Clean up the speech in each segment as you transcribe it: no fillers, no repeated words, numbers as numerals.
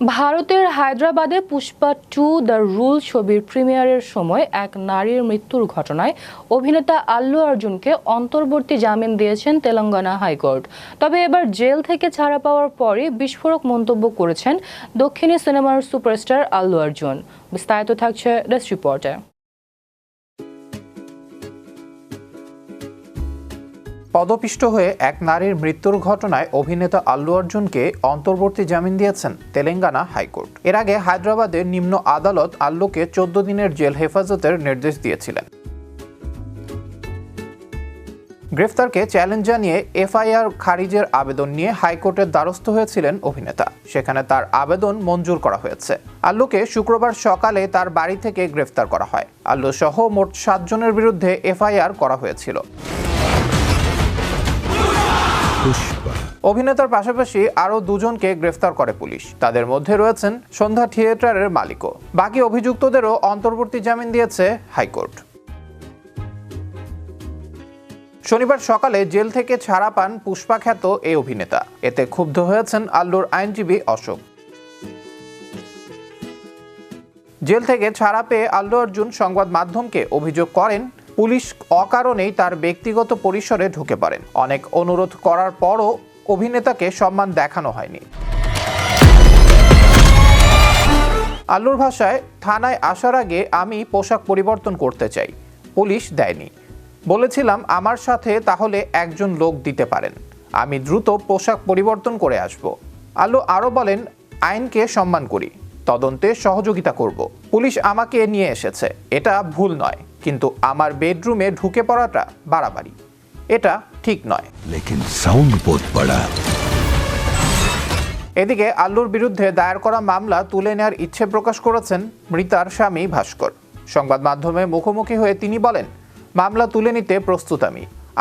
ভারতের হায়দ্রাবাদে Pushpa 2 the rule ছবির প্রিমিয়ারের সময় এক নারীর মৃত্যুর ঘটনায় অভিনেতা আল্লু অর্জুনকে অন্তর্বর্তী জামিন দিয়েছেন তেলেঙ্গানা হাইকোর্ট। তবে এবার জেল থেকে ছাড়া পাওয়ার পরই বিস্ফোরক মন্তব্য করেছেন দক্ষিণী সিনেমার সুপারস্টার আল্লু অর্জুন। বিস্তারিত থাকছে ডেস্ক রিপোর্টে। পদপিষ্ট হয়ে এক নারীর মৃত্যুর ঘটনায় অভিনেতা আল্লু অর্জুনকে অন্তর্বর্তী জামিন দিয়েছেন তেলেঙ্গানা হাইকোর্ট। এর আগে হায়দ্রাবাদের নিম্ন আদালত আল্লুকে 14 দিনের জেল হেফাজতের নির্দেশ দিয়েছিলেন। গ্রেফতারকে চ্যালেঞ্জ জানিয়ে এফআইআর খারিজের আবেদন নিয়ে হাইকোর্টের দ্বারস্থ হয়েছিলেন অভিনেতা। সেখানে তার আবেদন মঞ্জুর করা হয়েছে। আল্লুকে শুক্রবার সকালে তার বাড়ি থেকে গ্রেফতার করা হয়। আল্লু সহ মোট 7 জনের বিরুদ্ধে এফআইআর করা হয়েছিল। অভিনেতার পাশাপাশি আরও 2 জনকে গ্রেফতার করে পুলিশ। তাদের মধ্যে রয়েছেন সন্ধ্যা থিয়েটারের মালিকও। বাকি অভিযুক্তদেরও অন্তর্বর্তী জামিন দিয়েছে হাইকোর্ট। শনিবার সকালে জেল থেকে ছাড়া পান পুষ্পা খ্যাত এই অভিনেতা। এতে ক্ষুব্ধ হয়েছেন আল্লুর আইনজীবী অশোক। জেল থেকে ছাড়া পেয়ে আল্লু অর্জুন সংবাদ মাধ্যমকে অভিযোগ করেন, পুলিশ অকারণেই তার ব্যক্তিগত পরিসরে ঢুকে পড়েন। অনেক অনুরোধ করার পরও অভিনেতাকে সম্মান দেখানো হয়নি। আল্লুর ভাষায়, থানায় আসার আগে আমি পোশাক পরিবর্তন করতে চাই, পুলিশ দেয়নি। বলেছিলাম আমার সাথে তাহলে একজন লোক দিতে পারেন, আমি দ্রুত পোশাক পরিবর্তন করে আসব। আল্লু আরও বলেন, আইনকে সম্মান করি, তদন্তে সহযোগিতা করব। পুলিশ আমাকে নিয়ে এসেছে, এটা ভুল নয়, কিন্তু আমার বেডরুমে ঢুকে পড়াটা বাড়াবাড়ি, এটা ঠিক নয়। লেকিন সাউন্ড বহুত বড়া। এদিকে আল্লুর বিরুদ্ধে দায়ের করা মামলা তুলে নেওয়ার ইচ্ছে প্রকাশ করেছেন মৃতার স্বামী ভাস্কর। সংবাদ মাধ্যমে মুখোমুখি হয়ে তিনি বলেন, মামলা তুলে নিতে প্রস্তুত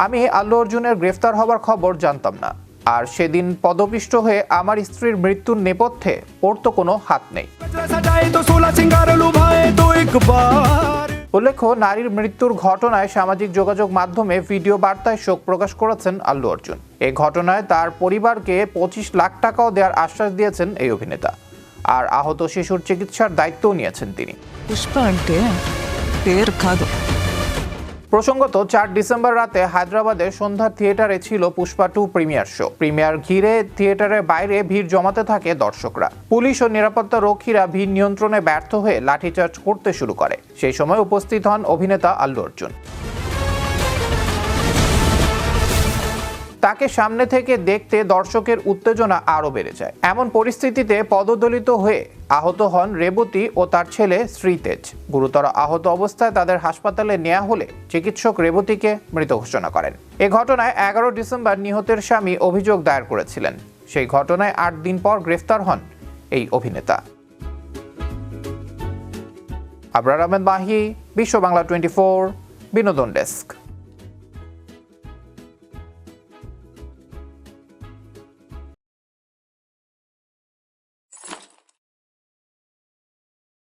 আমি আল্লু অর্জুনের গ্রেফতার হওয়ার খবর জানতাম না, আর সেদিন পদপিষ্ট হয়ে আমার স্ত্রীর মৃত্যুর নেপথ্যে ওর তো কোনো হাত নেই। উল্লেখ্য, নারীর মৃত্যুর ঘটনায় সামাজিক যোগাযোগ মাধ্যমে ভিডিও বার্তায় শোক প্রকাশ করেছেন আল্লু অর্জুন। এই ঘটনায় তার পরিবারকে 25 লাখ টাকাও দেওয়ার আশ্বাস দিয়েছেন এই অভিনেতা। আর আহত শিশুর চিকিৎসার দায়িত্বও নিয়েছেন তিনি। প্রসঙ্গত 4 ডিসেম্বর রাতে হায়দ্রাবাদে সন্ধ্যা থিয়েটারে ছিল পুষ্পা 2 প্রিমিয়ার শো। প্রিমিয়ার ঘিরে থিয়েটারের বাইরে ভিড় জমাতে থাকে দর্শকরা। পুলিশ ও নিরাপত্তা রক্ষীরা ভিড় নিয়ন্ত্রণে ব্যর্থ হয়ে লাঠিচার্জ করতে শুরু করে। সেই সময় উপস্থিত হন অভিনেতা আল্লু অর্জুন। তাকে সামনে থেকে দেখতে দর্শকের উত্তেজনা আরও বেড়ে যায়। এমন পরিস্থিতিতে পদদলিত হয়ে আহত হন রেবতী ও তার ছেলে শ্রীতেজ। গুরুতর আহত অবস্থায় তাদের হাসপাতালে নেওয়া হলে চিকিৎসক রেবতীকে মৃত ঘোষণা করেন। এ ঘটনায় 11 ডিসেম্বর নিহতের স্বামী অভিযোগ দায়ের করেছিলেন। সেই ঘটনায় 8 দিন পর গ্রেফতার হন এই অভিনেতা। আবরার আহমেদ মাহি, বিশ্ব বাংলা 24, বিনোদন ডেস্ক।